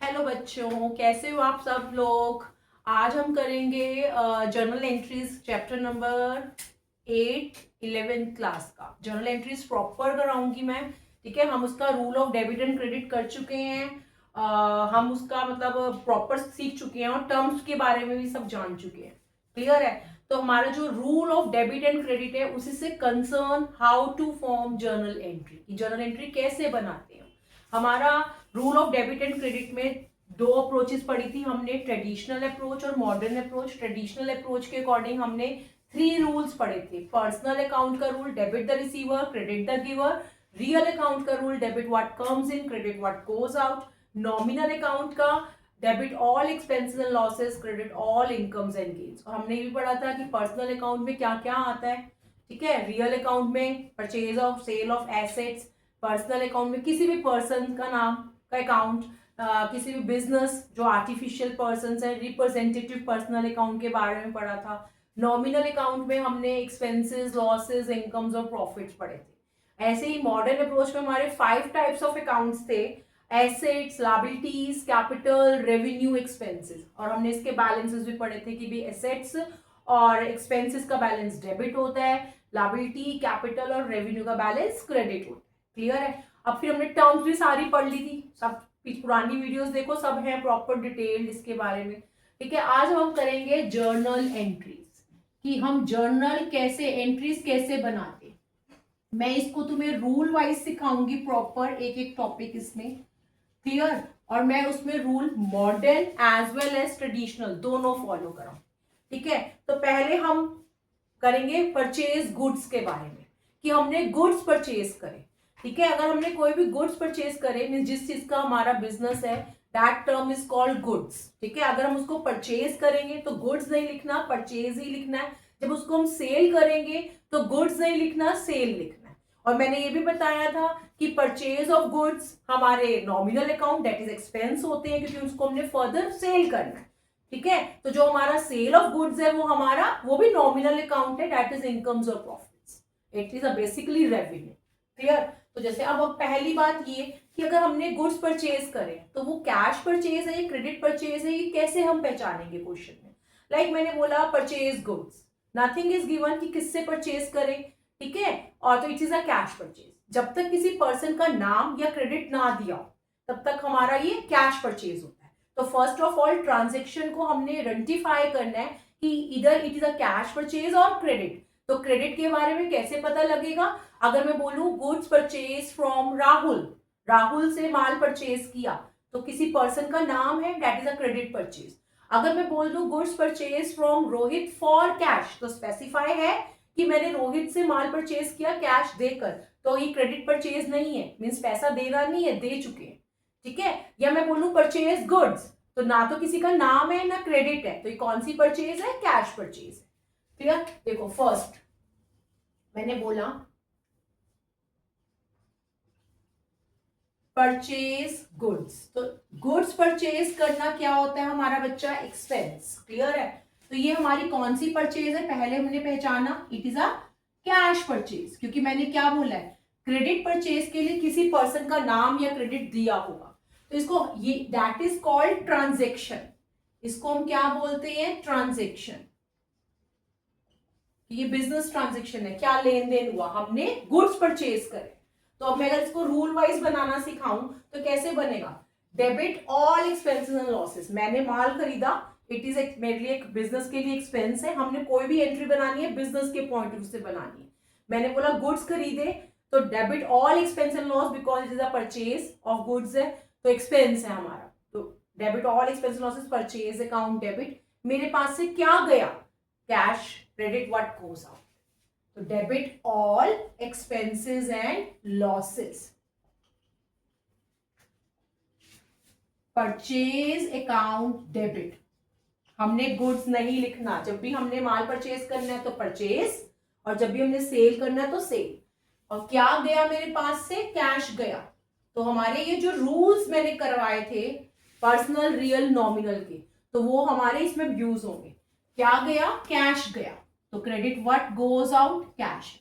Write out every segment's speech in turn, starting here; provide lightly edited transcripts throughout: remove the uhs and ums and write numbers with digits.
Hello बच्चों, कैसे हो आप सब लोग। आज हम करेंगे journal entries chapter number 8 11th class का जर्नल एंट्रीज प्रॉपर कराऊंगी मैं। ठीक है, हम उसका rule of debit and credit कर चुके हैं। हम उसका मतलब प्रॉपर सीख चुके हैं और टर्म्स के बारे में भी सब जान चुके हैं। क्लियर है। तो हमारा जो rule of debit and credit है उसी से concern how to form journal entry, journal entry कैसे बनाते हैं हमारा। Rule of debit and credit में दो अप्रोचेस पढ़ी थी हमने, ट्रेडिशनल अप्रोच और मॉडर्न अप्रोच। ट्रेडिशनल अप्रोच के अकॉर्डिंग हमने 3 रूल्स पढ़े थे। पर्सनल अकाउंट का rule, debit the receiver credit the giver. Real account का rule, debit what comes in credit what goes out. Nominal account का, debit all expenses and losses credit all incomes and gains. और हमने ये भी पढ़ा था कि पर्सनल अकाउंट में क्या क्या आता है। ठीक है, रियल अकाउंट में purchase of sale of assets. Personal account में किसी भी पर्सन का नाम का अकाउंट, किसी भी बिजनेस जो आर्टिफिशियल पर्सन है, रिप्रेजेंटेटिव पर्सनल अकाउंट के बारे में पढ़ा था। नॉमिनल अकाउंट में हमने एक्सपेंसेस लॉसेस इनकम्स और प्रॉफिट्स पढ़े थे। ऐसे ही मॉडर्न अप्रोच में हमारे 5 टाइप्स ऑफ अकाउंट्स थे, assets liabilities capital revenue expenses. और हमने इसके बैलेंसेस भी पढ़े थे कि भी एसेट्स और एक्सपेंसेस का बैलेंस डेबिट होता है, लायबिलिटी कैपिटल और रेवेन्यू का बैलेंस क्रेडिट होता है। क्लियर है। अब फिर हमने टर्म्स भी सारी पढ़ ली थी, सब पुरानी वीडियोस देखो, सब है प्रॉपर डिटेल इसके बारे में। ठीक है, आज हम करेंगे जर्नल एंट्रीज कि हम जर्नल कैसे एंट्रीज कैसे बनाते। मैं इसको तुम्हें रूल वाइज सिखाऊंगी प्रॉपर, एक एक टॉपिक इसमें। क्लियर। और मैं उसमें rule modern as well as traditional दोनों फॉलो कराऊं। ठीक है, तो पहले हम करेंगे परचेज गुड्स के बारे में कि हमने गुड्स परचेज करे। ठीक है, अगर हमने कोई भी गुड्स परचेज करे मीन जिस चीज का हमारा बिजनेस है, that term is called goods. ठीक है, अगर हम उसको परचेज करेंगे तो गुड्स नहीं लिखना, परचेज ही लिखना है। जब उसको हम सेल करेंगे तो गुड्स नहीं लिखना, सेल लिखना है। और मैंने ये भी बताया था कि परचेज ऑफ गुड्स हमारे nominal account that is expense होते हैं क्योंकि उसको हमने फर्दर सेल करना है। ठीक है, तो जो हमारा सेल ऑफ गुड्स है वो भी नॉमिनल अकाउंट है, दैट इज इनकम्स और profits. It is a basically revenue. Clear. तो जैसे अब पहली बात ये कि अगर हमने गुड्स परचेज करें तो वो कैश परचेज है या क्रेडिट परचेज है, ये कैसे हम पहचानेंगे क्वेश्चन में। लाइक मैंने बोला purchase goods, nothing is given कि किससे परचेज करें। ठीक है, और तो it is a cash purchase. जब तक किसी पर्सन का नाम या क्रेडिट ना दिया हो तब तक हमारा ये कैश परचेज होता है। तो फर्स्ट ऑफ ऑल ट्रांजेक्शन को हमने आइडेंटिफाई करना है कि इधर it is a cash purchase और क्रेडिट। तो क्रेडिट के बारे में कैसे पता लगेगा। अगर मैं बोलूं goods purchase from Rahul, Rahul से माल परचेज किया तो किसी पर्सन का नाम है, that is a credit purchase. अगर मैं बोल दूं goods purchase from Rohit for cash तो स्पेसिफाई है कि मैंने रोहित से माल परचेज किया कैश देकर, तो ये क्रेडिट परचेज नहीं है, मीन्स पैसा देना नहीं है, दे चुके हैं। ठीक है, या मैं बोलूं परचेज गुड्स तो ना तो किसी का नाम है ना क्रेडिट है, तो ये कौन सी परचेज है, कैश परचेज है। क्लियर। देखो फर्स्ट मैंने बोला परचेज गुड्स, तो गुड्स परचेज करना क्या होता है हमारा बच्चा, एक्सपेंस। क्लियर है। तो ये हमारी कौन सी परचेज है, पहले हमने पहचाना it is a cash purchase, क्योंकि मैंने क्या बोला है, क्रेडिट परचेज के लिए किसी पर्सन का नाम या क्रेडिट दिया होगा, तो इसको ये दैट इज कॉल्ड ट्रांजेक्शन। इसको हम क्या बोलते हैं, ट्रांजेक्शन। ये बिजनेस ट्रांजेक्शन है, क्या लेन देन हुआ, हमने गुड्स परचेज करे। तो अब मैं अगर इसको रूल वाइज बनाना सिखाऊं तो कैसे बनेगा, debit all expenses and losses. मैंने माल खरीदा, इट इज मेरे लिए एक बिजनेस के लिए एक्सपेंस है। हमने कोई भी एंट्री बनानी है बिजनेस के पॉइंट ऑफ व्यू से बनानी है। मैंने बोला गुड्स खरीदे तो debit all expense and loss because it is a purchase of goods है, तो एक्सपेंस है हमारा। तो debit all expense losses purchase account debit. मेरे पास से क्या गया, cash credit what goes out. तो debit all expenses and losses, purchase account debit. हमने गुड्स नहीं लिखना, जब भी हमने माल परचेज करना है तो परचेज, और जब भी हमने सेल करना है तो सेल। और क्या गया मेरे पास से, कैश गया। तो हमारे ये जो रूल्स मैंने करवाए थे पर्सनल रियल नॉमिनल के, तो वो हमारे इसमें यूज होंगे। क्या गया, कैश गया, तो credit what goes out, cash.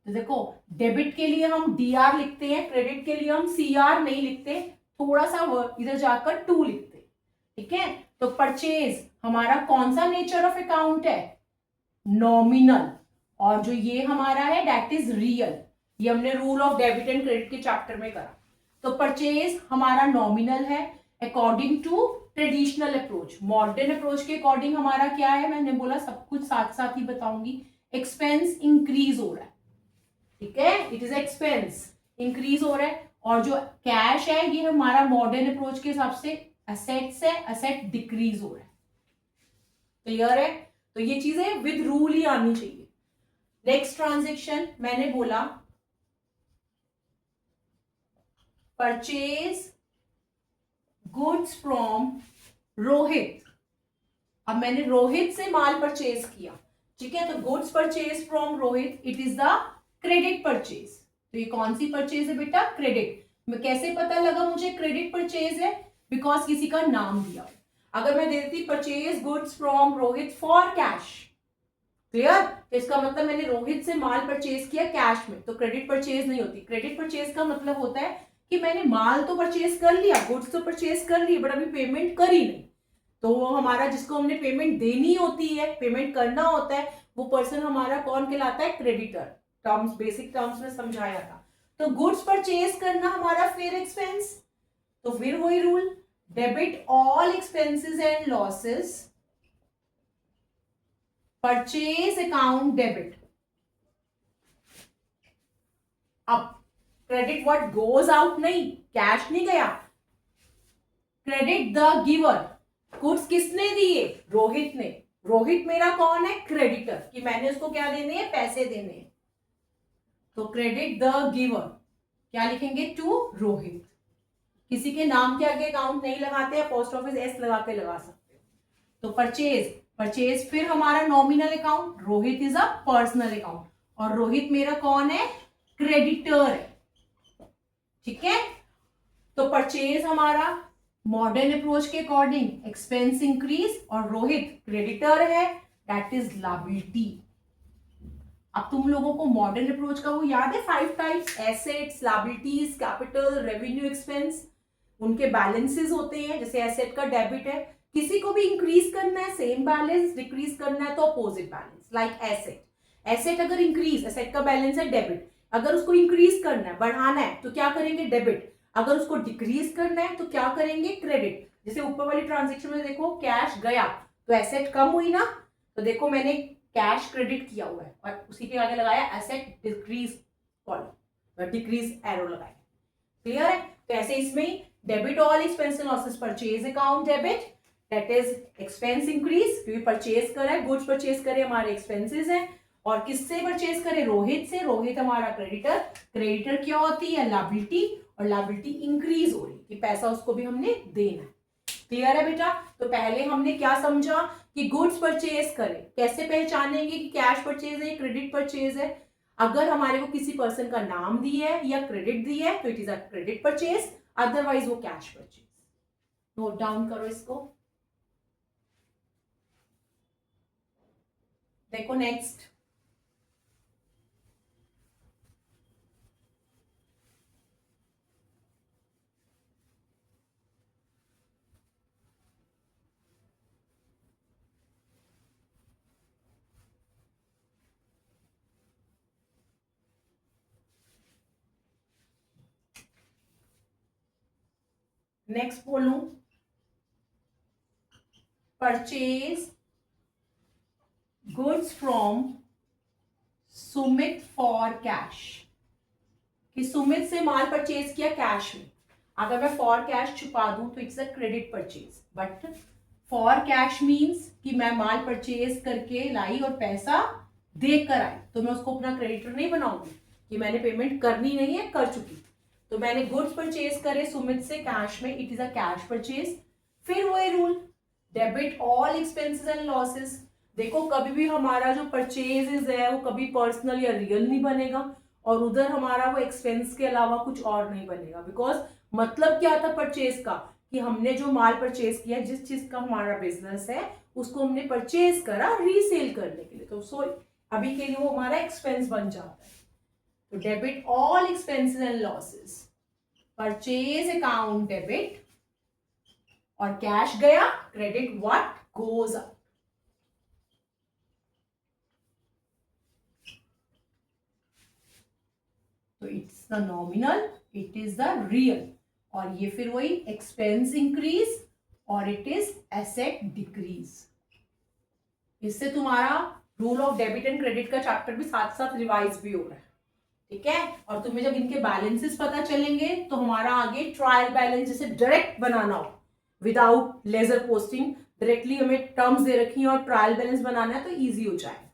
तो देखो डेबिट के लिए हम डी आर लिखते हैं, क्रेडिट के लिए हम सी आर नहीं लिखते, थोड़ा सा इधर जाकर टू लिखते, ठीक है। तो परचेज हमारा कौन सा नेचर ऑफ अकाउंट है, नॉमिनल, और जो ये हमारा है दैट इज रियल। ये हमने rule of debit and credit के चैप्टर में करा। तो परचेज हमारा नॉमिनल है according to traditional approach. Modern approach के अकॉर्डिंग हमारा क्या है, मैंने बोला सब कुछ साथ साथ ही बताऊंगी। एक्सपेंस इंक्रीज हो रहा है, ठीक है, इट इज एक्सपेंस इंक्रीज हो रहा है। और जो कैश है ये हमारा मॉडर्न अप्रोच के हिसाब से एसेट्स है, एसेट डिक्रीज हो रहा है। क्लियर है? तो ये चीजें विद रूल ही आनी चाहिए। नेक्स्ट ट्रांजेक्शन मैंने बोला परचेज गुड्स फ्रॉम रोहित। अब मैंने रोहित से माल परचेज किया, ठीक है, तो goods purchase from Rohit, it is the credit purchase. तो ये कौन सी परचेज है बेटा, क्रेडिट। मैं कैसे पता लगा मुझे क्रेडिट परचेज है, बिकॉज किसी का नाम दिया। अगर मैं देती purchase goods from Rohit for cash, clear, तो इसका मतलब मैंने रोहित से माल परचेज किया कैश में, तो क्रेडिट परचेज नहीं होती। क्रेडिट परचेज का मतलब होता है कि मैंने माल तो परचेज कर लिया, गुड्स तो परचेज कर ली, बट अभी पेमेंट करी नहीं। तो वो हमारा जिसको हमने पेमेंट देनी होती है, पेमेंट करना होता है, वो पर्सन हमारा कौन कहलाता है, क्रेडिटर। टर्म्स, बेसिक टर्म्स में समझाया था। तो गुड्स परचेज करना हमारा फिर एक्सपेंस, तो फिर वही rule, debit all expenses and losses, purchase account debit. अब क्रेडिट व्हाट गोज आउट नहीं, कैश नहीं गया, क्रेडिट द गिवर। गुड्स किसने दिए, रोहित ने। रोहित मेरा कौन है, क्रेडिटर, कि मैंने उसको क्या देने हैं, पैसे देने हैं। तो क्रेडिट द गिवर क्या लिखेंगे, टू रोहित। किसी के नाम के आगे अकाउंट नहीं लगाते, पोस्ट ऑफिस एस लगा के लगा सकते हो। तो परचेज, परचेज फिर हमारा nominal account, Rohit is a personal account, और रोहित मेरा कौन है, क्रेडिटर है, ठीक है। तो परचेज हमारा मॉडर्न अप्रोच के अकॉर्डिंग एक्सपेंस इंक्रीज, और रोहित क्रेडिटर है, दैट इज लायबिलिटी। अब तुम लोगों को मॉडर्न अप्रोच का वो याद है, 5 types, assets, liabilities, capital, revenue, expense. उनके बैलेंसेस होते हैं, जैसे एसेट का डेबिट है, किसी को भी इंक्रीज करना है सेम बैलेंस, डिक्रीज करना है तो opposite balance. Like asset, asset अगर इंक्रीज, एसेट का बैलेंस है डेबिट, अगर उसको इंक्रीज करना है, बढ़ाना है, तो क्या करेंगे, डेबिट। अगर उसको डिक्रीज करना है तो क्या करेंगे, क्रेडिट। जैसे ऊपर वाली ट्रांजेक्शन में देखो कैश गया तो एसेट कम हुई ना, तो देखो मैंने कैश क्रेडिट किया हुआ है और उसी के आगे लगाया asset decrease column, decrease arrow लगाया। क्लियर है? तो ऐसे इसमें debit all expense and losses, purchase account debit, that is expense increase, क्योंकि परचेज करा है, गुड्स परचेज करे, हमारे एक्सपेंसेस हैं। और किससे परचेज करे, रोहित से। रोहित हमारा क्रेडिटर, क्रेडिटर क्या होती है, लायबिलिटी, और लायबिलिटी इंक्रीज हो रही कि पैसा उसको भी हमने देना है। क्लियर है बेटा? तो पहले हमने क्या समझा कि गुड्स परचेज करें, कैसे पहचानेंगे कि कैश परचेज है, क्रेडिट परचेज है। अगर हमारे को किसी पर्सन का नाम दिया है या क्रेडिट दिया है तो it is a credit purchase, otherwise वो कैश परचेज। नोट डाउन करो इसको। देखो नेक्स्ट, नेक्स्ट बोलूं, purchase goods from Sumit for cash, कि सुमित से माल परचेज किया कैश में। अगर मैं फॉर कैश छुपा दूं तो it's a credit purchase, but for cash means कि मैं माल परचेज करके लाई और पैसा देकर आई, तो मैं उसको अपना क्रेडिटर नहीं बनाऊंगी कि मैंने पेमेंट करनी नहीं है, कर चुकी। तो मैंने गुड्स परचेज करे सुमित से कैश में, it is a cash purchase. फिर वही rule, debit all expenses and losses. देखो कभी भी हमारा जो परचेज है वो कभी पर्सनल या रियल नहीं बनेगा, और उधर हमारा वो एक्सपेंस के अलावा कुछ और नहीं बनेगा। बिकॉज मतलब क्या था परचेज का, कि हमने जो माल परचेज किया, जिस चीज का हमारा बिजनेस है उसको हमने परचेज करा रीसेल करने के लिए, तो सो अभी के लिए वो हमारा एक्सपेंस बन जाता है। तो debit all expenses and losses, purchase account debit, और कैश गया, क्रेडिट व्हाट गोज अप। तो it's the nominal, it is the real, और ये फिर वही एक्सपेंस इंक्रीज और इट इज एसेट डिक्रीज। इससे तुम्हारा rule of debit and credit का चैप्टर भी साथ साथ रिवाइज भी हो रहा है, ठीक है। और तुम्हें जब इनके बैलेंसेस पता चलेंगे तो हमारा आगे ट्रायल बैलेंस जैसे डायरेक्ट बनाना हो विदाउट लेजर पोस्टिंग, डायरेक्टली हमें टर्म्स दे रखी हैं और ट्रायल बैलेंस बनाना है तो इजी हो जाए।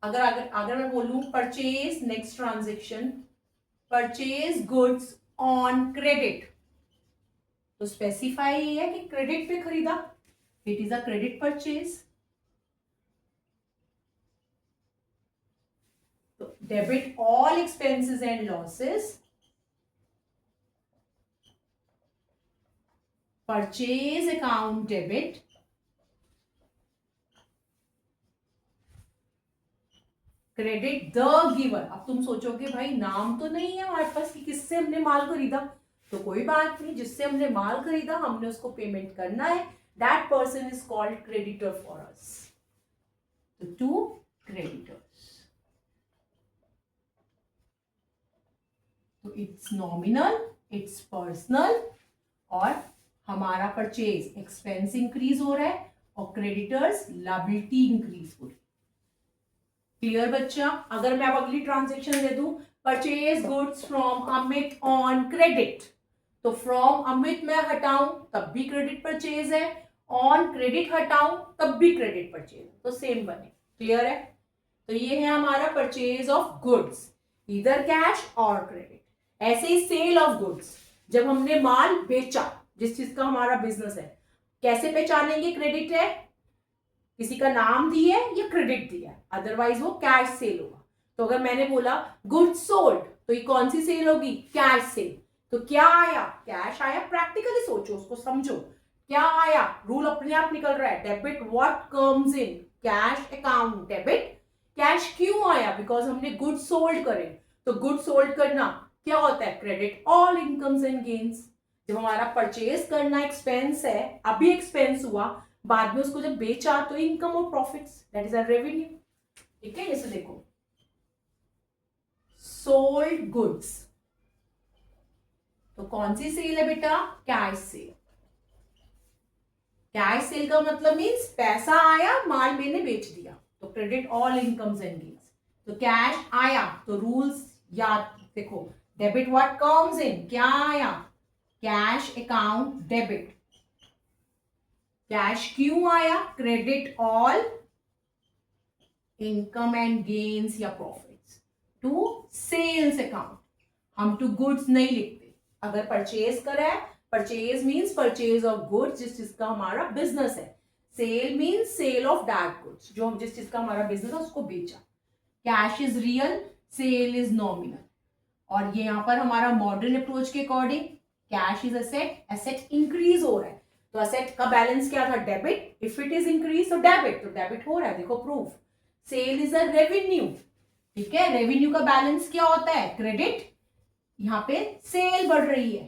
अगर अगर अगर मैं बोलूं purchase, next transaction, purchase goods on credit, तो स्पेसिफाई ये है कि क्रेडिट पे खरीदा, it is a credit purchase. तो debit all expenses and losses, purchase account debit, credit the giver. अब तुम सोचोगे भाई नाम तो नहीं है हमारे पास कि किससे हमने माल खरीदा, तो कोई बात नहीं, जिससे हमने माल खरीदा हमने उसको पेमेंट करना है, that person is called creditor for us. तो टू क्रेडिटर्स, तो इट्स नॉमिनल, इट्स पर्सनल, और हमारा परचेज एक्सपेंस इंक्रीज हो रहा है और क्रेडिटर्स लायबिलिटी इंक्रीज हो रही है। क्लियर बच्चा? अगर मैं अब अगली ट्रांजेक्शन दे दूं, purchase goods from Amit on credit, तो फ्रॉम अमित मैं हटाऊं तब भी क्रेडिट परचेज है, ऑन क्रेडिट हटाऊं तब भी क्रेडिट परचेज, तो सेम बने। क्लियर है? तो ये है हमारा परचेज ऑफ गुड्स, इधर कैश और क्रेडिट। ऐसे ही सेल ऑफ गुड्स, जब हमने माल बेचा, जिस चीज का हमारा बिजनेस है, कैसे पहचानेंगे क्रेडिट है? किसी का नाम दिया या क्रेडिट दिया, अदरवाइज वो कैश सेल होगा। तो अगर मैंने बोला गुड्स सोल्ड, तो ये कौन सी सेल होगी? Cash cell. तो क्या आया? कैश आया। प्रैक्टिकली सोचो, उसको समझो, क्या आया? रूल अपने आप निकल रहा है, debit what comes in cash account debit. Cash क्यों आया? बिकॉज हमने गुड्स सोल्ड करे, तो गुड्स सोल्ड करना क्या होता है? Credit all incomes and gains. जब हमारा परचेज करना एक्सपेंस है, अभी एक्सपेंस हुआ, बाद में उसको जब बेचा तो इनकम और profits, that is a revenue. ठीक है, जैसे देखो सोल्ड गुड्स, तो कौन सी सेल है बेटा? Cash cell. कैश सेल का मतलब मीन्स पैसा आया, माल मैंने बेच दिया, तो credit all incomes and gains. तो कैश आया तो रूल्स याद देखो, डेबिट व्हाट कम्स इन, क्या आया? Cash account debit. कैश क्यों आया? Credit all income and gains या प्रॉफिट्स टू सेल्स अकाउंट। हम टू गुड्स नहीं लिखते, अगर परचेज करा है, purchase means purchase of goods, जिस चीज का हमारा बिजनेस है। Sale means sale of that goods, जो हम जिस चीज का हमारा बिजनेस है उसको बेचा। Cash is real, sale is nominal. और ये यहां पर हमारा मॉडर्न अप्रोच के according cash is asset, asset increase हो रहा है, तो एसेट का बैलेंस क्या था? Debit. If it is increase तो डेबिट, तो डेबिट हो रहा है, देखो proof. Sale is a revenue, ठीक है, रेवेन्यू का बैलेंस क्या होता है? क्रेडिट। यहां पे सेल बढ़ रही है,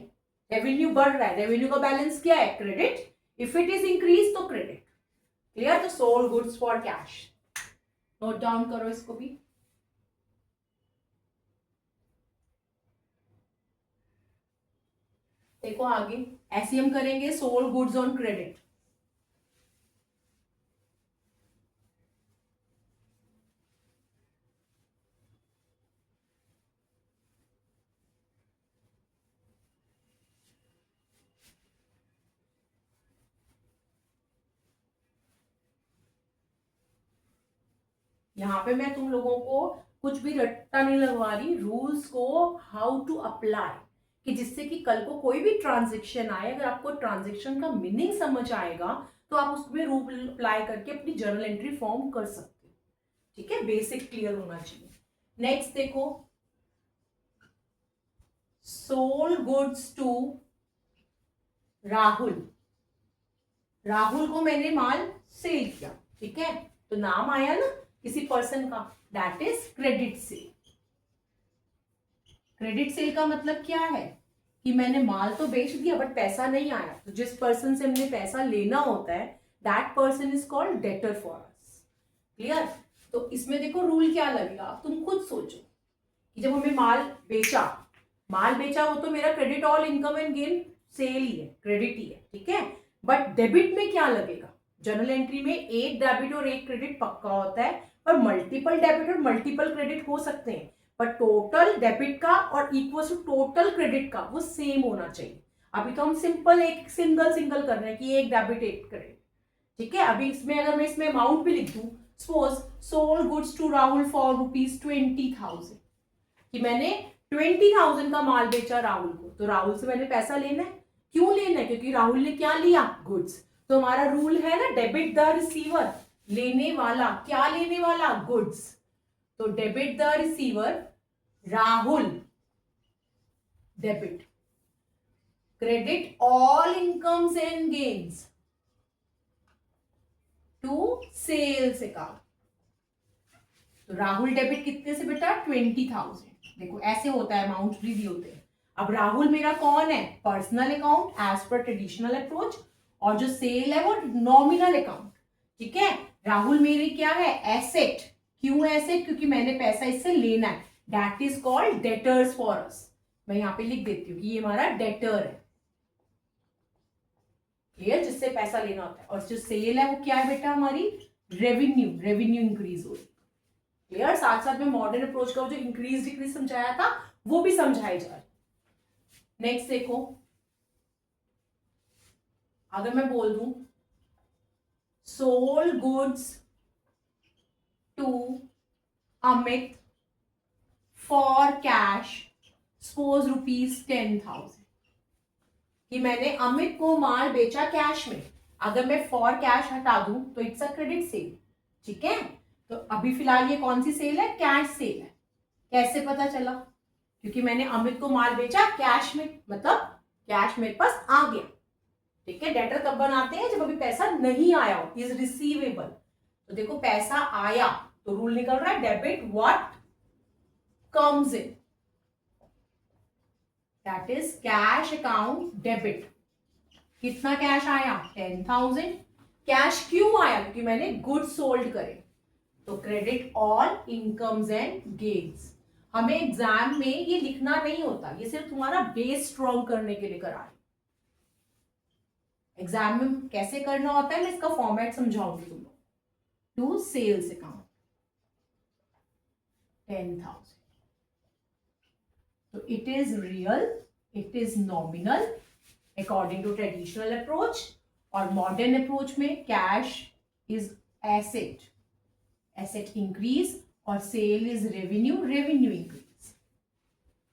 रेवेन्यू बढ़ रहा है, रेवेन्यू का बैलेंस क्या है? Credit. If it is increase तो क्रेडिट। क्लियर? तो sold goods for cash, note down करो इसको भी। देखो आगे ऐसे हम करेंगे सोल्ड गुड्स ऑन क्रेडिट। यहां पे मैं तुम लोगों को कुछ भी रट्टा नहीं लगवा रही, रूल्स को हाउ टू अप्लाई, कि जिससे कि कल को कोई भी ट्रांजेक्शन आए, अगर आपको ट्रांजेक्शन का मीनिंग समझ आएगा तो आप उसमें रूल अप्लाई करके अपनी जर्नल एंट्री फॉर्म कर सकते हो। ठीक है, बेसिक क्लियर होना चाहिए। नेक्स्ट देखो, sold goods to Rahul. Rahul को मैंने माल सेल किया, ठीक है, तो नाम आया ना किसी पर्सन का, that is credit sale. Credit sale का मतलब क्या है कि मैंने माल तो बेच दिया बट पैसा नहीं आया, तो जिस पर्सन से हमने पैसा लेना होता है that person is called debtor for us. Clear? तो इसमें देखो रूल क्या लगेगा, अब तुम खुद सोचो कि जब हमें माल बेचा वो तो मेरा credit all income and gain sale ही है, क्रेडिट ही है, ठीक है। बट डेबिट में क्या लगेगा, जर्नल एंट्री में एक डेबिट और एक क्रेडिट पक्का होता है, और मल्टीपल डेबिट और मल्टीपल क्रेडिट हो सकते हैं, पर टोटल डेबिट का और इक्वल टू टोटल क्रेडिट का वो सेम होना चाहिए। अभी तो हम सिंपल एक सिंगल कर रहे हैं कि एक डेबिट एक क्रेडिट, ठीक है। अभी इसमें अगर मैं इसमें अमाउंट भी लिख दूं, suppose sold goods to Rahul for ₹20,000, कि मैंने 20,000 का माल बेचा राहुल को, तो राहुल से मैंने पैसा लेना है। क्यों लेना है? क्योंकि राहुल ने क्या लिया, गुड्स। तो हमारा रूल है ना, डेबिट द रिसीवर, लेने वाला, क्या लेने वाला, गुड्स। तो debit the receiver Rahul, debit, credit all incomes and gains to sales account. तो राहुल डेबिट कितने से बेटा, 20,000। देखो ऐसे होता है, अमाउंट भी दिए होते हैं। अब राहुल मेरा कौन है, personal account as per traditional approach, और जो सेल है वो नॉमिनल अकाउंट, ठीक है। राहुल मेरी क्या है, एसेट। क्यों एसेट? क्योंकि मैंने पैसा इससे लेना है, that is called debtors for us. मैं यहां पे लिख देती हूँ कि ये हमारा डेटर है, क्लियर, जिससे पैसा लेना होता है। और जो सेल है वो क्या है बेटा, हमारी रेवेन्यू इंक्रीज हो रही है, क्लियर। साथ साथ में मॉडर्न अप्रोच का जो इंक्रीज डिक्रीज समझाया था वो भी समझाया जा रहा है। नेक्स्ट देखो, अगर मैं बोल दूं sold goods to Amit for cash suppose ₹10,000, कि मैंने अमित को माल बेचा कैश में। अगर मैं फॉर कैश हटा दूं तो इट्स अ क्रेडिट सेल, ठीक है। तो अभी फिलहाल ये कौन सी सेल है, कैश सेल है। कैसे पता चला? क्योंकि मैंने अमित को माल बेचा कैश में, मतलब कैश मेरे पास आ गया, ठीक है। डेटर कब बनाते हैं, जब अभी पैसा नहीं आया हो, इज रिसीवेबल। तो देखो पैसा आया तो रूल निकल रहा है, debit what comes in, that is cash account debit. कितना कैश आया, 10,000। कैश क्यों आया, क्योंकि मैंने गुड्स सोल्ड करे। तो credit all incomes and gains. हमें एग्जाम में ये लिखना नहीं होता, ये सिर्फ तुम्हारा बेस स्ट्रॉन्ग करने के लिए करा है। एग्जाम में कैसे करना होता है मैं इसका फॉर्मेट समझाऊंगी तुम लोग। टू सेल्स अकाउंट 10,000, तो it is real, it is nominal according to traditional approach, और मॉडर्न अप्रोच में cash is asset, asset increase, और sale is revenue increase.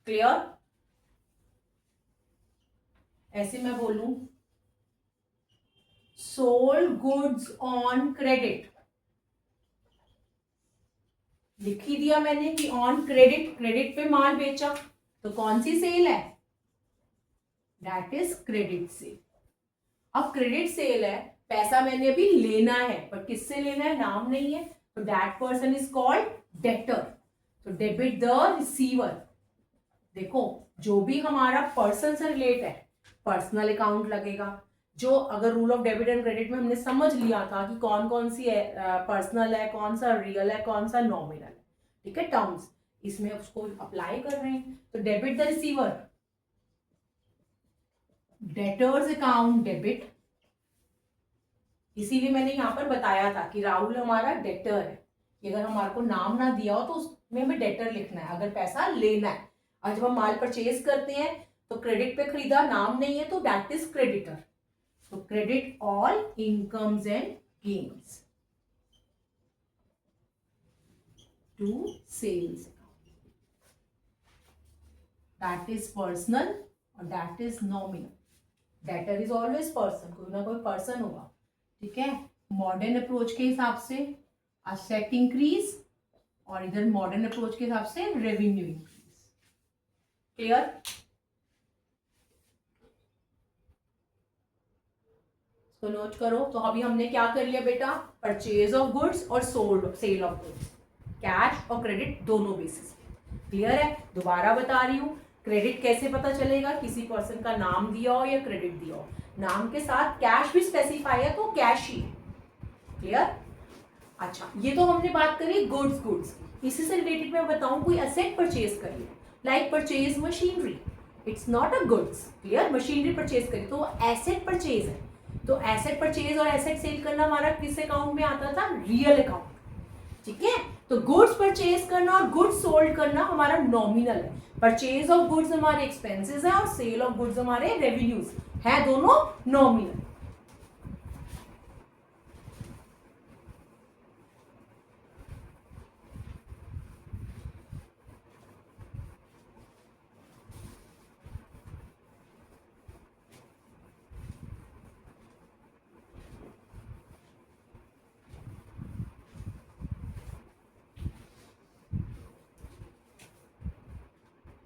Clear? ऐसे मैं बोलूं सोल्ड गुड्स ऑन क्रेडिट, लिख ही दिया मैंने कि ऑन क्रेडिट, क्रेडिट पे माल बेचा, तो कौन सी सेल है, दैट इज क्रेडिट सेल। अब क्रेडिट सेल है, पैसा मैंने अभी लेना है, पर किससे लेना है, नाम नहीं है, तो that person is called debtor. तो डेबिट द रिसीवर। देखो जो भी हमारा पर्सन से रिलेट है पर्सनल अकाउंट लगेगा। जो अगर rule of debit and credit में हमने समझ लिया था कि कौन कौन सी है, पर्सनल है, कौन सा रियल है, कौन सा नॉमिनल है, ठीक है, टर्म्स, इसमें उसको अप्लाई कर रहे हैं। तो debit the receiver, debtors account debit. इसीलिए मैंने यहां पर बताया था कि राहुल हमारा डेटर है, कि अगर हमारे को नाम ना दिया हो तो उसमें हमें डेटर लिखना है अगर पैसा लेना है। और जब हम माल परचेज करते हैं तो क्रेडिट पे खरीदा, नाम नहीं है, तो दैट इज क्रेडिटर। तो credit all incomes and gains to sales account, that is personal और that is nominal. Debtor is always person, कोई ना कोई पर्सन होगा, ठीक है। मॉडर्न अप्रोच के हिसाब से असेट इंक्रीज, और इधर मॉडर्न अप्रोच के हिसाब से रेवेन्यू इंक्रीज। क्लियर? तो नोट करो। तो अभी हमने क्या कर लिया बेटा, परचेज ऑफ गुड्स और सेल ऑफ गुड्स, कैश और क्रेडिट दोनों बेसिस पे। क्लियर है? दोबारा बता रही हूँ, क्रेडिट कैसे पता चलेगा? किसी पर्सन का नाम दिया हो या क्रेडिट दिया हो, नाम के साथ कैश भी स्पेसिफाई है तो कैश ही है। क्लियर? अच्छा, ये तो हमने बात करी गुड्स की। इसी से रिलेटेड मैं बताऊं, कोई एसेट परचेज करिए, like purchase machinery, it's not a goods. Clear? Machinery purchase करी तो एसेट परचेज है। तो एसेट परचेज और एसेट सेल करना हमारा किस अकाउंट में आता था? Real account. ठीक है? तो गुड्स परचेज करना और गुड्स सोल्ड करना हमारा नॉमिनल है। परचेज ऑफ गुड्स हमारे एक्सपेंसेस है और सेल ऑफ गुड्स हमारे रेवेन्यूज है, दोनों नॉमिनल।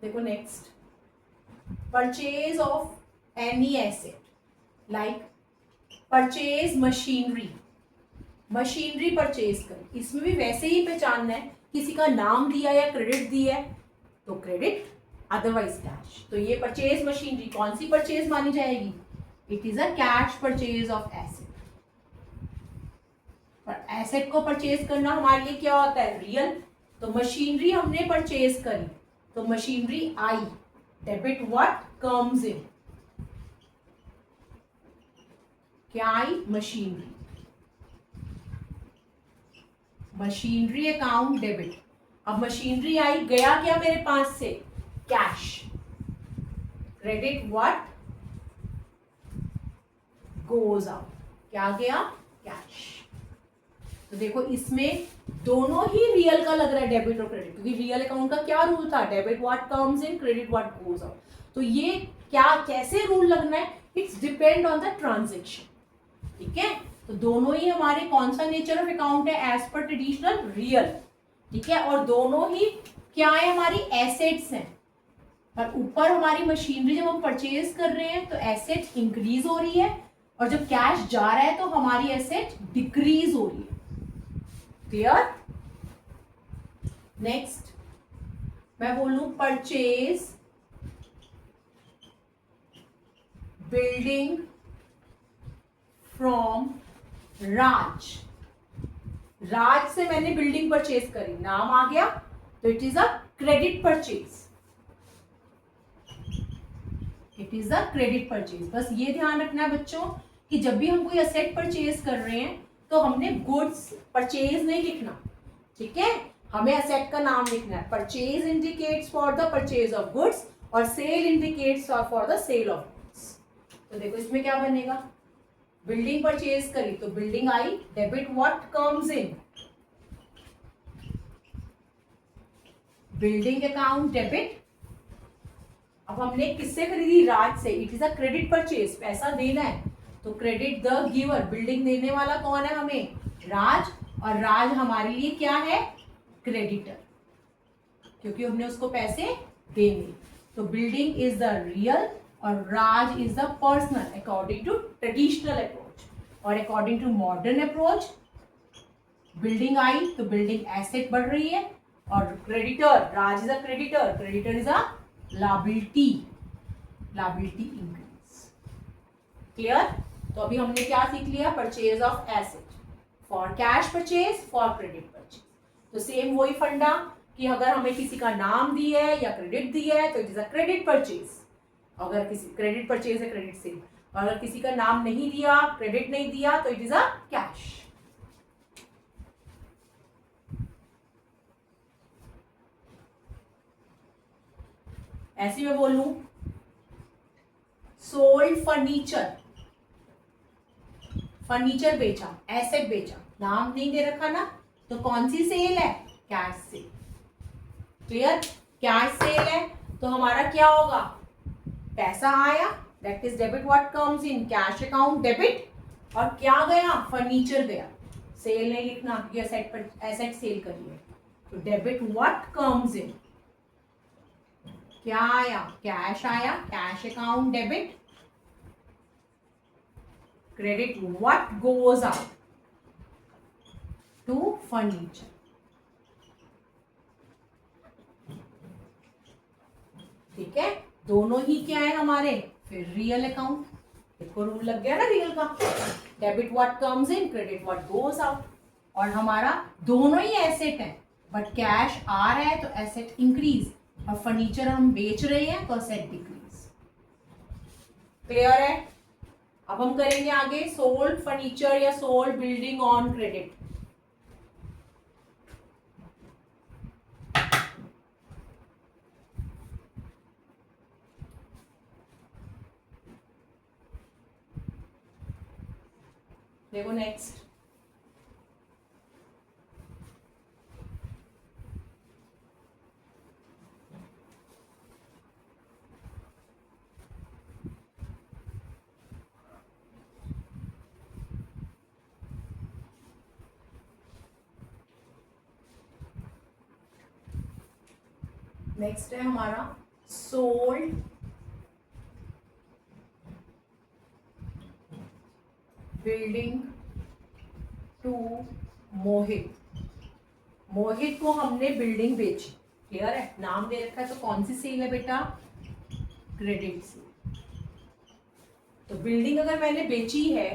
देखो next, purchase of any asset, like purchase machinery, machinery purchase कर, इसमें भी वैसे ही पहचानना है, किसी का नाम दिया या क्रेडिट दिया है तो क्रेडिट, अदरवाइज कैश। तो ये परचेज मशीनरी कौन सी परचेज मानी जाएगी? It is a cash purchase of asset. पर एसेट को परचेज करना हमारे लिए क्या होता है? रियल। तो मशीनरी हमने परचेज करी तो machinery I, debit what comes in, क्या आई? मशीनरी। Machinery account debit. अब मशीनरी आई, गया क्या मेरे पास से? Cash. Credit what goes out, क्या गया? कैश। तो देखो इसमें दोनों ही रियल का लग रहा है, डेबिट और क्रेडिट, क्योंकि रियल अकाउंट का क्या रूल था? Debit what comes in, credit what goes out. तो ये क्या कैसे रूल लगना है? It's depend on the transaction. ठीक है? तो दोनों ही हमारे कौन सा नेचर ऑफ अकाउंट है? As per traditional real. ठीक है? और दोनों ही क्या है? हमारी एसेट्स हैं। पर ऊपर हमारी मशीनरी जब हम परचेज कर रहे हैं तो एसेट इंक्रीज हो रही है, और जब कैश जा रहा है तो हमारी एसेट डिक्रीज हो रही है। क्लियर? नेक्स्ट मैं बोलूं परचेज बिल्डिंग फ्रॉम राज। राज से मैंने बिल्डिंग परचेज करी, नाम आ गया तो it is a credit purchase. It is a credit purchase. बस ये ध्यान रखना है बच्चों कि जब भी हम कोई असेट परचेज कर रहे हैं तो हमने गुड्स परचेज नहीं लिखना। ठीक है? हमें असेट का नाम लिखना है। Purchase indicates for the purchase of goods और sale indicates for the sale of goods. तो देखो इसमें क्या बनेगा? बिल्डिंग परचेज करी तो बिल्डिंग आई, debit what comes in, building account debit. अब हमने किससे खरीदी? राज से। It is a credit purchase, पैसा देना है तो क्रेडिट द गिवर, बिल्डिंग देने वाला कौन है हमें? राज। और राज हमारे लिए क्या है? क्रेडिटर, क्योंकि हमने उसको पैसे देने। तो बिल्डिंग इज द रियल और Raj is the personal according to traditional approach. और according to modern approach building आई तो बिल्डिंग एसेट बढ़ रही है, और creditor, Raj is a creditor, creditor is a liability, liability increase. Clear? तो अभी हमने क्या सीख लिया? Purchase of asset, for cash purchase, for credit purchase. तो सेम वही फंडा कि अगर हमें किसी का नाम दिया है या क्रेडिट दिया है तो it is a credit purchase. अगर किसी क्रेडिट परचेज है, क्रेडिट सेल। अगर किसी का नाम नहीं दिया, क्रेडिट नहीं दिया तो इट इज अ कैश। ऐसे मैं बोलूं सोल्ड फर्नीचर, फर्नीचर बेचा, एसेट बेचा, नाम नहीं दे रखा ना, तो कौन सी सेल है? Cash cell. Clear? Cash cell है तो हमारा क्या होगा? पैसा आया, that is debit what comes in cash account debit, और क्या गया? फर्नीचर गया। सेल नहीं लिखना क्योंकि एसेट पर एसेट सेल करी है। तो डेबिट व्हाट कम्स इन, क्या आया? कैश आया, cash account debit, credit what goes out to furniture. ठीक है, दोनों ही क्या है हमारे, फिर रियल अकाउंट। देखो रूल लग गया ना रियल का, debit what comes in, credit what goes out. और हमारा दोनों ही एसेट है, बट कैश आ रहा है तो एसेट इंक्रीज, और फर्नीचर हम बेच रहे हैं तो एसेट डिक्रीज। क्लियर है? अब हम करेंगे आगे सोल्ड फर्नीचर या सोल्ड बिल्डिंग ऑन क्रेडिट। देखो नेक्स्ट, नेक्स्ट है हमारा सोल्ड बिल्डिंग टू मोहित। मोहित को हमने बिल्डिंग बेची, क्लियर है, नाम दे रखा है, तो कौन सी सेल है बेटा, क्रेडिट सेल। तो बिल्डिंग अगर मैंने बेची है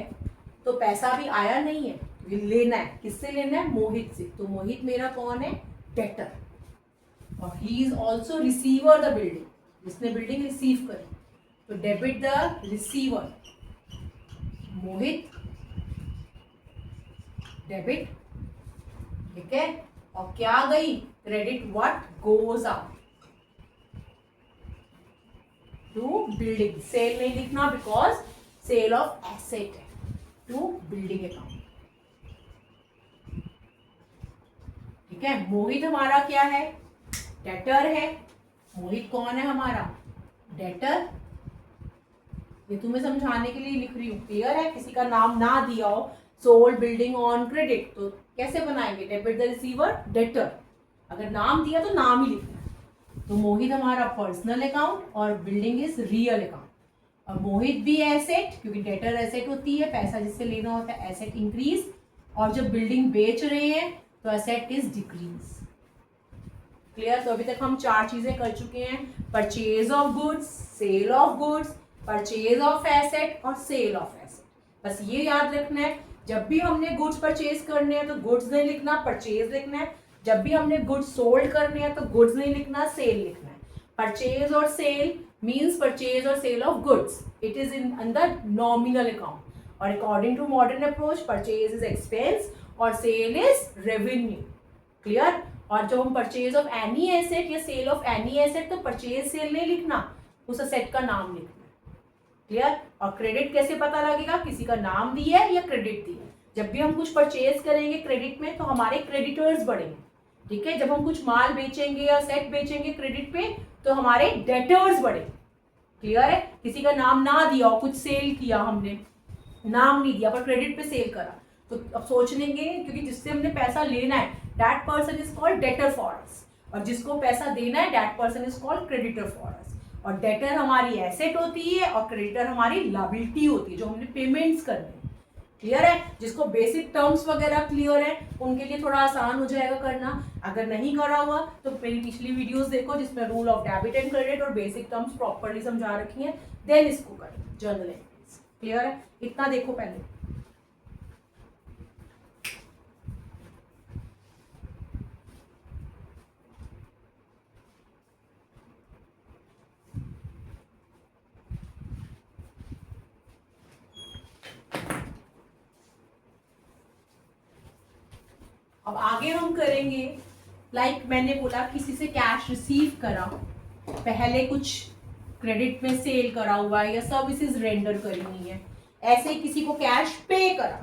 तो पैसा भी आया नहीं है, लेना है, किससे लेना है, मोहित से। तो मोहित मेरा कौन है, डेटर, और he is also receiver the building, जिसने बिल्डिंग रिसीव करी। तो debit the receiver, Mohit debit, ठीक है, और क्या गई, credit what goes out to building. Sale नहीं लिखना बिकॉज सेल ऑफ एसेट है, टू बिल्डिंग अकाउंट। ठीक है, मोहित हमारा क्या है, डेटर है। मोहित कौन है हमारा, डेटर। ये तुम्हें समझाने के लिए लिख रही हूँ, क्लियर है? किसी का नाम ना दिया हो, सोल्ड बिल्डिंग ऑन क्रेडिट, तो कैसे बनाएंगे, डेबिट द रिसीवर, डेटर। अगर नाम दिया तो नाम ही लिखना है। तो मोहित हमारा पर्सनल अकाउंट और बिल्डिंग इज रियल अकाउंट। और मोहित भी एसेट, क्योंकि डेटर एसेट होती है, पैसा जिससे लेना होता है, एसेट इंक्रीज। और जब बिल्डिंग बेच रहे हैं तो एसेट इज डिक्रीज। क्लियर? तो अभी तक हम 4 चीजें कर चुके हैं, purchase of goods, sale of goods, purchase of asset और सेल ऑफ एसेट। बस ये याद रखना है, जब भी हमने गुड्स परचेज करने हैं तो गुड्स नहीं लिखना, परचेज लिखना है। जब भी हमने गुड्स सोल्ड करने हैं तो गुड्स नहीं लिखना, सेल लिखना है। परचेज और सेल मीन्स परचेज और sale of goods, it is in the nominal account. और according to modern approach, purchase is expense और सेल इज रेवेन्यू। क्लियर? और जब हम परचेज ऑफ एनी एसेट या सेल ऑफ एनी एसेट, तो purchase sale नहीं लिखना, उस एसेट का नाम लिखना। क्लियर? और क्रेडिट कैसे पता लगेगा, किसी का नाम दिया है या क्रेडिट दी है। जब भी हम कुछ परचेज करेंगे क्रेडिट में तो हमारे क्रेडिटर्स बढ़ेंगे, ठीक है। जब हम कुछ माल बेचेंगे या सेट बेचेंगे क्रेडिट पे तो हमारे डेटर्स बढ़ेंगे। क्लियर है? किसी का नाम ना दिया हो, कुछ सेल किया हमने, नाम नहीं दिया पर क्रेडिट पे सेल करा, तो अब सोच लेंगे क्योंकि जिससे हमने पैसा लेना है that person is called debtor for us, और जिसको पैसा देना है that person is called creditor for us. और डेटर हमारी एसेट होती है और क्रेडिटर हमारी लायबिलिटी होती है, जो हमने पेमेंट्स करनी है। क्लियर है? जिसको बेसिक टर्म्स वगैरह क्लियर है उनके लिए थोड़ा आसान हो जाएगा करना। अगर नहीं करा हुआ तो मेरी पिछली वीडियोस देखो जिसमें rule of debit and credit और बेसिक टर्म्स प्रॉपर्ली समझा रखी है, देन इसको करें जर्नल एंट्रीज। क्लियर है? इतना देखो पहले। अब आगे हम करेंगे, लाइक मैंने बोला किसी से कैश रिसीव करा, पहले कुछ क्रेडिट में सेल करा हुआ है या सर्विसेज रेंडर करी हुई है, ऐसे किसी को कैश पे करा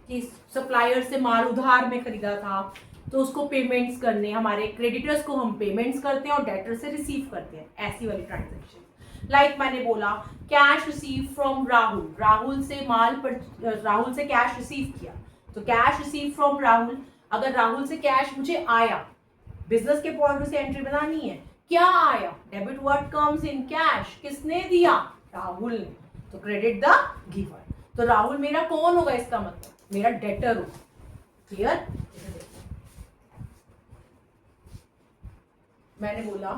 कि सप्लायर से माल उधार में खरीदा था तो उसको पेमेंट्स करने, हमारे क्रेडिटर्स को हम पेमेंट्स करते हैं और डेटर से रिसीव करते हैं, ऐसी वाली ट्रांजेक्शन। लाइक मैंने बोला cash receive from Rahul, Rahul से कैश रिसीव किया, तो कैश रिसीव फ्रॉम राहुल। अगर राहुल से कैश मुझे आया, बिजनेस के पॉइंट से एंट्री बनानी है, क्या आया, debit what comes in cash, किसने दिया, राहुल ने, तो क्रेडिट द गिवर। तो राहुल मेरा कौन होगा, इसका मतलब मेरा डेटर होगा। क्लियर? मैंने बोला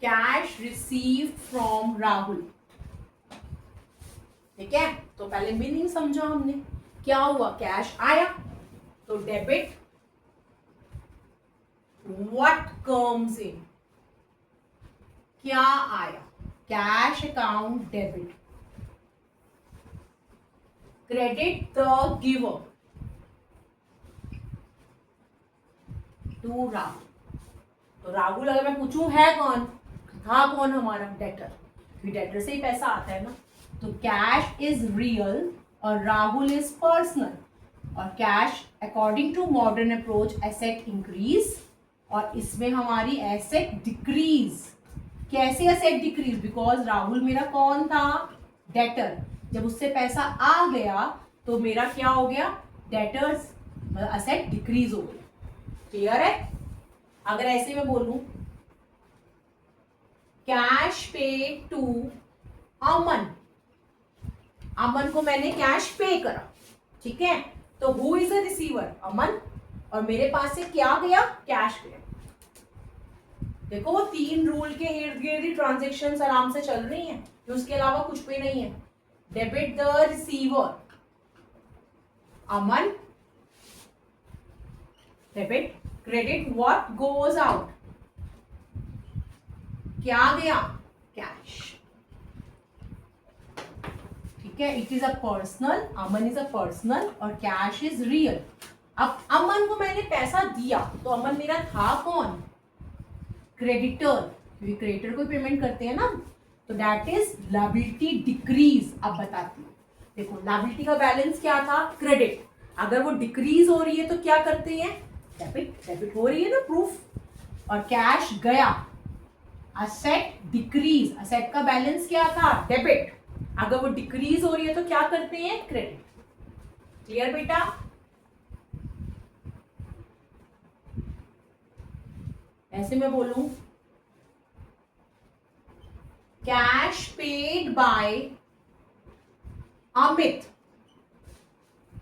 कैश रिसीव फ्रॉम राहुल। ठीक है, तो पहले मीनिंग समझा हमने, क्या हुआ, कैश आया तो डेबिट, व्हाट कम्स इन, क्या आया, cash account debit, credit the giver to Rahul. तो राहुल अगर मैं पूछूं है कौन, था कौन हमारा, डेटर, क्योंकि डेटर से ही पैसा आता है ना। तो कैश इज रियल और राहुल इज पर्सनल, और cash according to modern approach asset increase, और इसमें हमारी एसेट डिक्रीज। कैसे एसेट डिक्रीज, बिकॉज राहुल मेरा कौन था, डेटर, जब उससे पैसा आ गया तो मेरा क्या हो गया, डेटर्स, एसेट डिक्रीज हो गया। क्लियर है। अगर ऐसे मैं बोलूं, कैश पे टू अमन, अमन को मैंने कैश पे करा, ठीक है, तो हु इज अ रिसीवर, अमन, और मेरे पास से क्या गया, कैश गया। देखो वो 3 रूल के इर्द गिर्द ही ट्रांजेक्शन आराम से चल रही हैं, उसके अलावा कुछ भी नहीं है। Debit the receiver, Aman, debit, credit what goes out, क्या गया, कैश। ठीक है, it is a personal, Aman is a personal और कैश इज रियल। अब अमन को मैंने पैसा दिया तो अमन मेरा था कौन, क्रेडिटर, क्योंकि क्रेडिटर को पेमेंट करते हैं ना, तो दैट इज लायबिलिटी डिक्रीज। अब बताती हूँ, देखो लायबिलिटी का बैलेंस क्या था, क्रेडिट, अगर वो डिक्रीज हो रही है तो क्या करते हैं, डेबिट, डेबिट हो रही है ना, प्रूफ। और कैश गया, असेट डिक्रीज, असेट का बैलेंस क्या था, डेबिट, अगर वो डिक्रीज हो रही है तो क्या करते हैं, क्रेडिट। क्लियर बेटा। ऐसे मैं बोलूं, cash paid by Amit,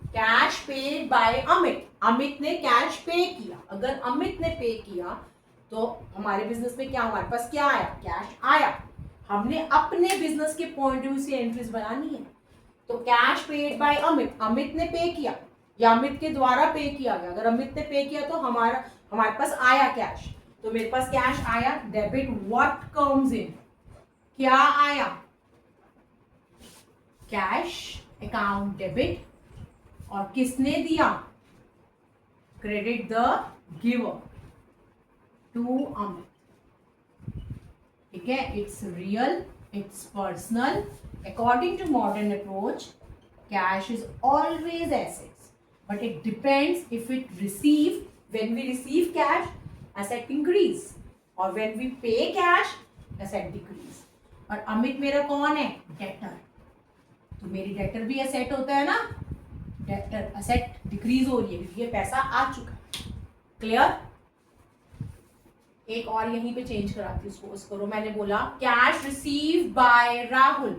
cash paid by Amit, Amit ने कैश पे किया। अगर अमित ने पे किया तो हमारे बिजनेस में क्या, हमारे पास क्या आया, कैश आया। हमने अपने बिजनेस के पॉइंट ऑफ व्यू से एंट्रीज बनानी है। तो cash paid by Amit, Amit ने पे किया या अमित के द्वारा पे किया गया। अगर अमित ने पे किया तो हमारे पास आया कैश, तो मेरे पास कैश आया, डेबिट व्हाट कम्स इन, क्या आया, कैश अकाउंट डेबिट, और किसने दिया, credit the giver to Amit. ठीक है, it's real, it's personal, according to modern approach cash is always assets, but it depends if it receive, when we receive cash asset increase, और when we pay cash asset decrease. और अमित मेरा कौन है, debtor, तो मेरी debtor भी asset होता है ना, डेटर एसेट डिक्रीज हो रही है क्योंकि ये पैसा आ चुका है। क्लियर। एक और यहीं पे चेंज कराती हूँ, सपोज करो मैंने बोला कैश रिसीव बाय राहुल,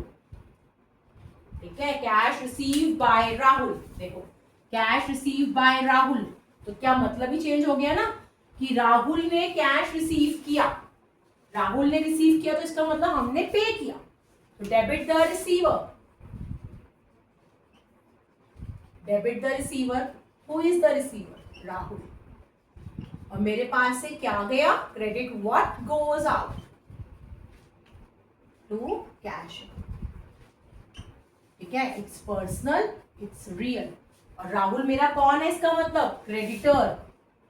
ठीक है, कैश रिसीव बाय राहुल। देखो कैश रिसीव बाय राहुल, तो क्या मतलब ही चेंज हो गया ना, कि राहुल ने कैश रिसीव किया, राहुल ने रिसीव किया तो इसका मतलब हमने पे किया, तो debit the receiver, debit the receiver, who is the receiver, Rahul, और मेरे पास से क्या गया, credit what goes out to cash. ठीक है, इट्स पर्सनल, इट्स रियल, और राहुल मेरा कौन है, इसका मतलब क्रेडिटर,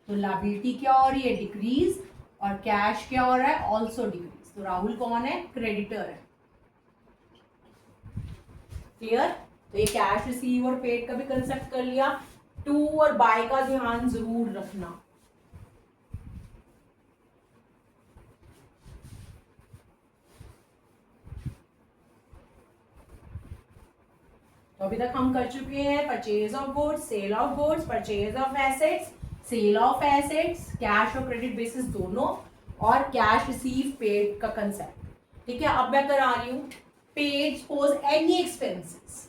तो लायबिलिटी क्या हो रही है, डिक्रीज, और कैश क्या हो रहा है, ऑल्सो डिक्रीज, तो राहुल कौन है, क्रेडिटर है। क्लियर। तो ये कैश रिसीव और पेड का भी कंसेप्ट कर लिया। टू और बाय का ध्यान जरूर रखना। तो अभी तक हम कर चुके हैं purchase of goods, sale of goods, purchase of assets, sale of assets, cash और क्रेडिट बेसिस दोनों, और कैश रिसीव पेड का कंसेप्ट। ठीक है, अब मैं करा रही हूँ paid suppose any expenses,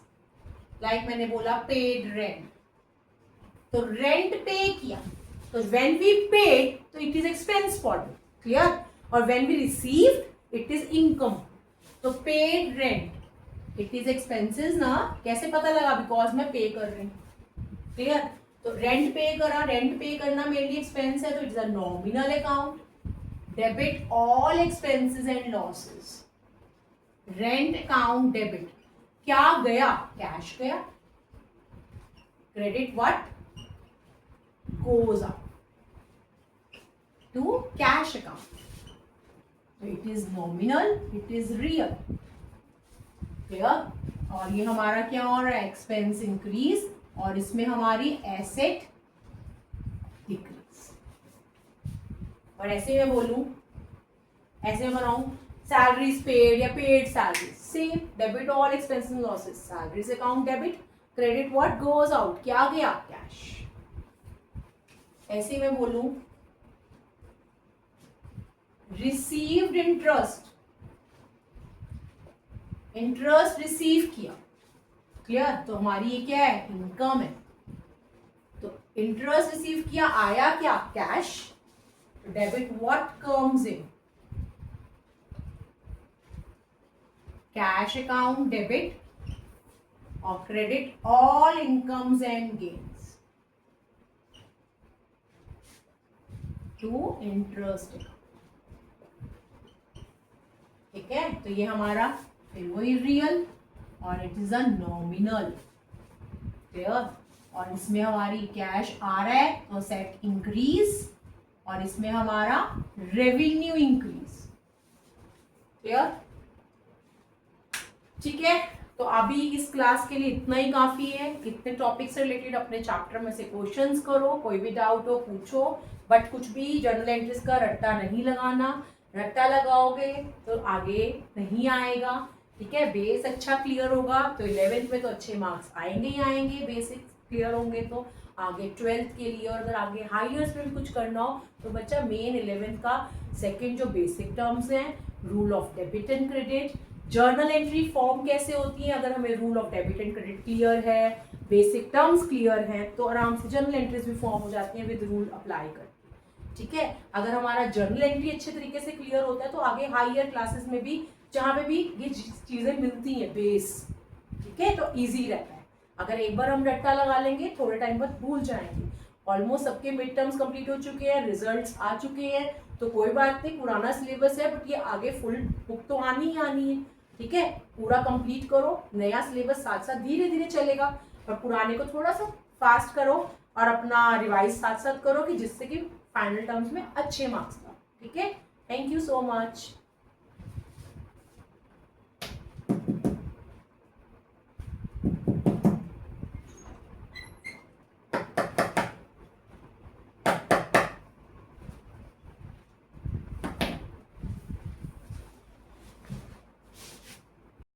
like मैंने बोला पेड रेंट, तो रेंट पे किया, तो व्हेन वी पेड तो it is expense for me. Clear. और when we received it is income. तो paid rent it is expenses ना, कैसे पता लगा? बिकॉज मैं पे कर रही हूँ। क्लियर? तो रेंट पे करा, रेंट पे करना मेनली एक्सपेंस है, तो it is a nominal account. Debit all expenses and losses. Rent account debit, क्या गया? कैश गया। Credit what? Goes out to cash account. तो it is nominal, it is real. Clear? और ये हमारा क्या हो रहा है? एक्सपेंस इंक्रीज, और इसमें हमारी एसेट डिक्रीज। और ऐसे मैं बोलूं, ऐसे बनाऊं, सैलरीज पेड या paid salaries, same. Debit all expenses and losses, salaries account debit, credit what? Goes out, क्या गया? कैश। ऐसे मैं बोलूं, रिसीव्ड इंटरेस्ट, इंटरेस्ट रिसीव किया। क्लियर? तो हमारी ये क्या है? इनकम है। तो इंटरेस्ट रिसीव किया, आया क्या? Cash. Debit what comes in? Cash account debit, और credit all incomes and gains to interest account. ठीक है? तो ये हमारा फिर वही रियल, और it is a nominal. Clear? और इसमें हमारी कैश आ रहा है तो सेट इंक्रीज, और इसमें हमारा रेवेन्यू इंक्रीज। क्लियर? ठीक है? तो अभी इस क्लास के लिए इतना ही काफी है। इतने टॉपिक से रिलेटेड अपने चैप्टर में से क्वेश्चंस करो, कोई भी डाउट हो पूछो, बट कुछ भी जर्नल एंट्रीज का रट्टा नहीं लगाना। रट्टा लगाओगे तो आगे नहीं आएगा। ठीक है? बेस अच्छा क्लियर होगा तो 11th में तो अच्छे मार्क्स आएंगे ही आएंगे। बेसिक क्लियर होंगे तो आगे 12th के लिए, और अगर आगे हाईयर्स में भी कुछ करना हो तो बच्चा मेन 11th का सेकंड जो बेसिक टर्म्स हैं, rule of debit and credit, journal entry form कैसे होती है, अगर हमें rule of debit and credit clear है, बेसिक टर्म्स क्लियर हैं, तो आराम से जर्नल एंट्रीज भी फॉर्म हो जाती हैं विद रूल अप्लाई करके। ठीक है? अगर हमारा जर्नल एंट्री अच्छे तरीके से क्लियर होता है तो आगे हाईयर क्लासेस में भी, जहाँ पे भी ये चीजें मिलती हैं बेस, ठीक है, तो इजी रहता है। अगर एक बार हम रट्टा लगा लेंगे थोड़े टाइम बाद भूल जाएंगे। ऑलमोस्ट सबके मिड टर्म्स कंप्लीट हो चुके हैं, रिजल्ट्स आ चुके हैं, तो कोई बात नहीं, पुराना सिलेबस है बट ये आगे फुल बुक तो आनी ही आनी है। ठीक है? पूरा कंप्लीट करो, नया सिलेबस साथ साथ धीरे धीरे चलेगा, पर पुराने को थोड़ा सा फास्ट करो और अपना रिवाइज साथ साथ करो, कि जिससे कि फाइनल टर्म्स में अच्छे मार्क्स लाओ। ठीक है? Thank you so much.